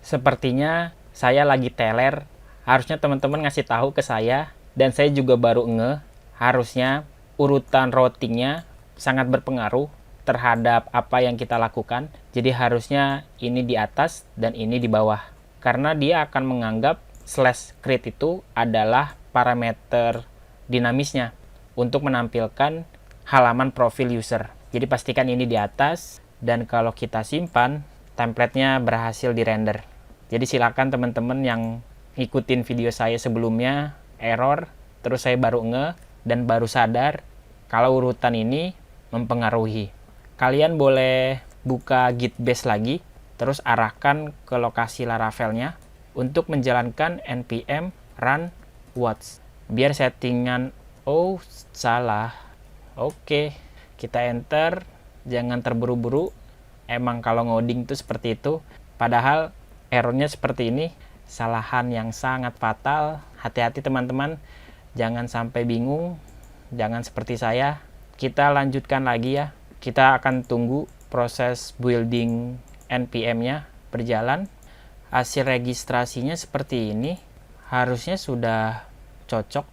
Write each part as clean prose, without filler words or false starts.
Sepertinya saya lagi teler. Harusnya teman-teman ngasih tahu ke saya dan saya juga baru ngeh. Harusnya urutan routingnya sangat berpengaruh terhadap apa yang kita lakukan. Jadi harusnya ini di atas dan ini di bawah. Karena dia akan menganggap slash create itu adalah parameter dinamisnya untuk menampilkan halaman profil user. Jadi pastikan ini di atas, dan kalau kita simpan, template-nya berhasil di-render. Jadi silakan teman-teman yang ngikutin video saya sebelumnya, error, terus saya baru ngeh dan baru sadar kalau urutan ini mempengaruhi. Kalian boleh buka git base lagi, terus arahkan ke lokasi Laravel-nya untuk menjalankan npm run watch. Biar settingan, oh salah. Oke, kita enter, jangan terburu-buru. Emang kalau ngoding tuh seperti itu. Padahal errornya seperti ini, kesalahan yang sangat fatal. Hati-hati teman-teman, jangan sampai bingung, jangan seperti saya. Kita lanjutkan lagi ya. Kita akan tunggu proses building npm-nya berjalan. Hasil registrasinya seperti ini. Harusnya sudah cocok.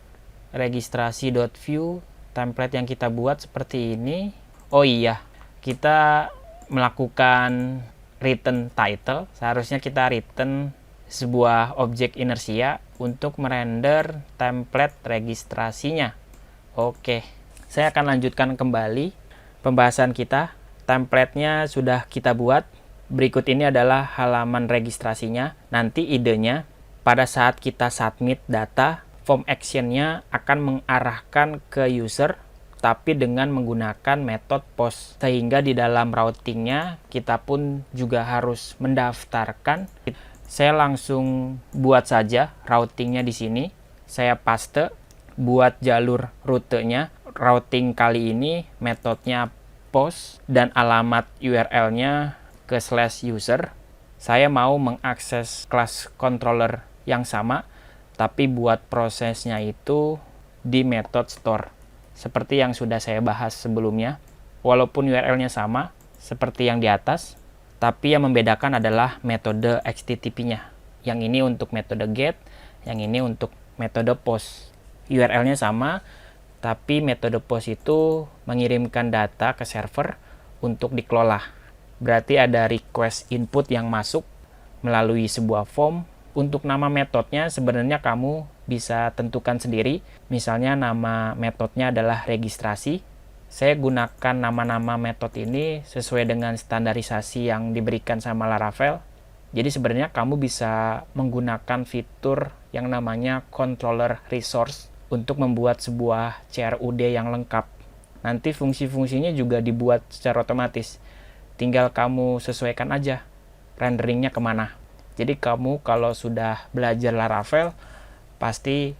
Registrasi.view template yang kita buat seperti ini. Oh iya, kita melakukan return title. Seharusnya kita return sebuah objek inersia untuk merender template registrasinya. Oke, saya akan lanjutkan kembali pembahasan kita. Template-nya sudah kita buat. Berikut ini adalah halaman registrasinya. Nanti idenya pada saat kita submit data, form action-nya akan mengarahkan ke user, tapi dengan menggunakan metode post. Sehingga di dalam routingnya kita pun juga harus mendaftarkan. Saya langsung buat saja routingnya di sini. Saya paste buat jalur rutenya. Routing kali ini metodenya post dan alamat URL-nya ke /user. Saya mau mengakses kelas controller yang sama, tapi buat prosesnya itu di method store. Seperti yang sudah saya bahas sebelumnya, walaupun URL-nya sama seperti yang di atas, tapi yang membedakan adalah metode HTTP-nya. Yang ini untuk metode get, yang ini untuk metode post. URL-nya sama, tapi metode post itu mengirimkan data ke server untuk dikelola. Berarti ada request input yang masuk melalui sebuah form. Untuk nama metodenya sebenarnya kamu bisa tentukan sendiri. Misalnya nama metodenya adalah registrasi. Saya gunakan nama-nama metode ini sesuai dengan standarisasi yang diberikan sama Laravel. Jadi sebenarnya kamu bisa menggunakan fitur yang namanya controller resource untuk membuat sebuah CRUD yang lengkap. Nanti fungsi-fungsinya juga dibuat secara otomatis. Tinggal kamu sesuaikan aja renderingnya kemana. Jadi kamu kalau sudah belajar Laravel, pasti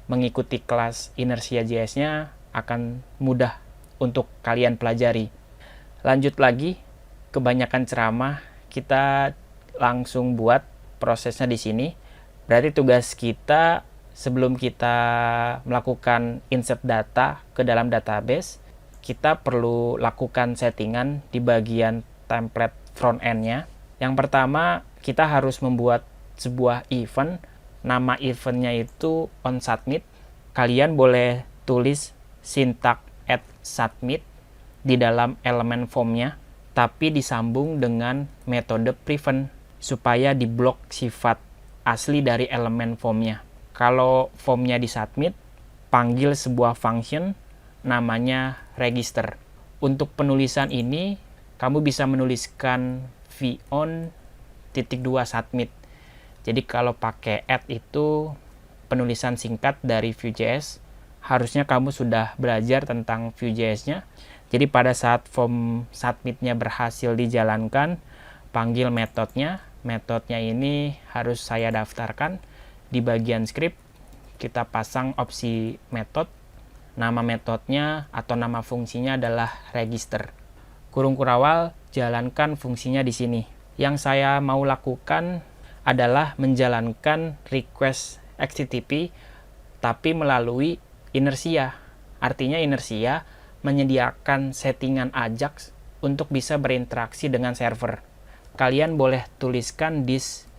mengikuti kelas Inertia.js-nya akan mudah untuk kalian pelajari. Lanjut lagi, kebanyakan ceramah, kita langsung buat prosesnya di sini. Berarti tugas kita sebelum kita melakukan insert data ke dalam database, kita perlu lakukan settingan di bagian template front end-nya. Yang pertama, kita harus membuat sebuah event. Nama eventnya itu onSubmit. Kalian boleh tulis syntax add submit di dalam elemen formnya, tapi disambung dengan metode prevent supaya diblok sifat asli dari elemen formnya. Kalau formnya disubmit, panggil sebuah function namanya register. Untuk penulisan ini, kamu bisa menuliskan v_on_2 submit. Jadi kalau pakai add itu penulisan singkat dari Vue.js, harusnya kamu sudah belajar tentang Vue.js-nya. Jadi pada saat form submitnya berhasil dijalankan, panggil metodenya. Metodenya ini harus saya daftarkan di bagian script. Kita pasang opsi metode. Nama metodenya atau nama fungsinya adalah register. Kurung kurawal, jalankan fungsinya di sini. Yang saya mau lakukan adalah menjalankan request HTTP tapi melalui inersia. Artinya inersia menyediakan settingan Ajax untuk bisa berinteraksi dengan server. Kalian boleh tuliskan this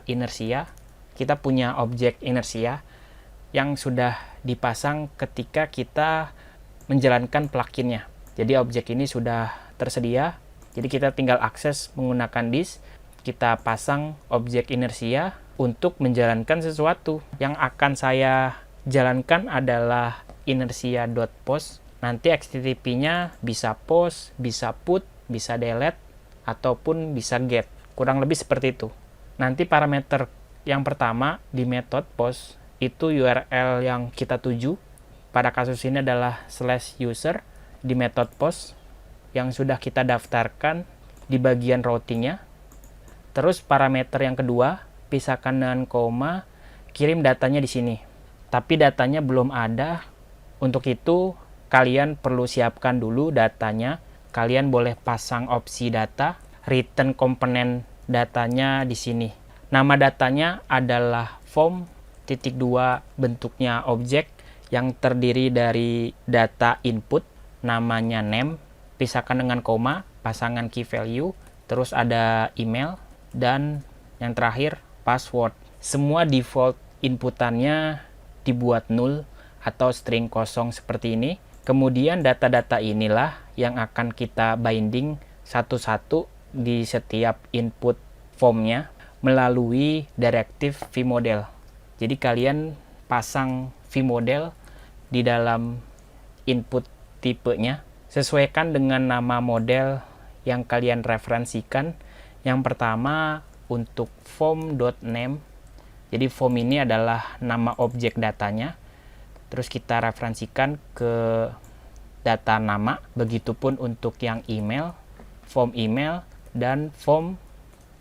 $inertia. Kita punya objek inersia yang sudah dipasang ketika kita menjalankan pluginnya. Jadi objek ini sudah tersedia, jadi kita tinggal akses menggunakan disk. Kita pasang objek inersia untuk menjalankan sesuatu. Yang akan saya jalankan adalah inersia.post. Nanti HTTP-nya bisa post, bisa put, bisa delete, ataupun bisa get. Kurang lebih seperti itu. Nanti parameter yang pertama di method post itu URL yang kita tuju. Pada kasus ini adalah /user di method post yang sudah kita daftarkan di bagian routingnya. Terus parameter yang kedua, pisahkan dengan koma, kirim datanya di sini. Tapi datanya belum ada. Untuk itu kalian perlu siapkan dulu datanya. Kalian boleh pasang opsi data, return komponen datanya di sini. Nama datanya adalah form.2, bentuknya objek yang terdiri dari data input, namanya name, pisahkan dengan koma, pasangan key value, terus ada email, dan yang terakhir password. Semua default inputannya dibuat null atau string kosong seperti ini. Kemudian data-data inilah yang akan kita binding satu-satu di setiap input formnya melalui direktif vmodel. Jadi kalian pasang vmodel di dalam input tipenya, sesuaikan dengan nama model yang kalian referensikan. Yang pertama untuk form.name. Jadi form ini adalah nama objek datanya. Terus kita referensikan ke data nama. Begitupun untuk yang email, form email, dan form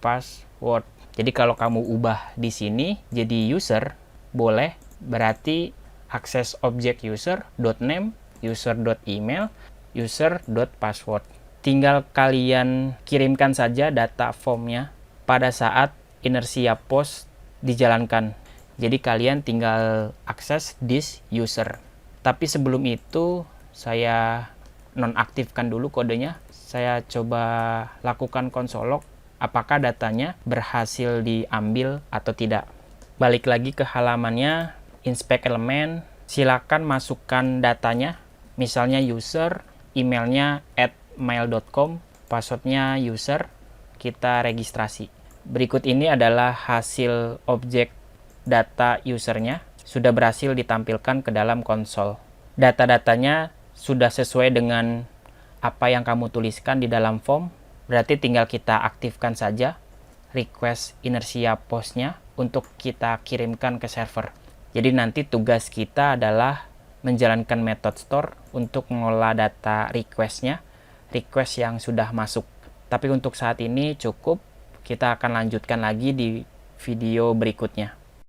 password. Jadi kalau kamu ubah di sini jadi user, boleh. Berarti akses objek user.name, user.email, user.password. Tinggal kalian kirimkan saja data formnya pada saat inersia post dijalankan. Jadi kalian tinggal akses this user. Tapi sebelum itu saya nonaktifkan dulu kodenya. Saya coba lakukan console log apakah datanya berhasil diambil atau tidak. Balik lagi ke halamannya, inspect elemen, silakan masukkan datanya. Misalnya user, emailnya @mail.com, passwordnya user, kita registrasi. Berikut ini adalah hasil objek data usernya, sudah berhasil ditampilkan ke dalam konsol. Data-datanya sudah sesuai dengan apa yang kamu tuliskan di dalam form, berarti tinggal kita aktifkan saja request inersia postnya untuk kita kirimkan ke server. Jadi nanti tugas kita adalah menjalankan method store untuk mengolah data request yang sudah masuk. Tapi untuk saat ini cukup, kita akan lanjutkan lagi di video berikutnya.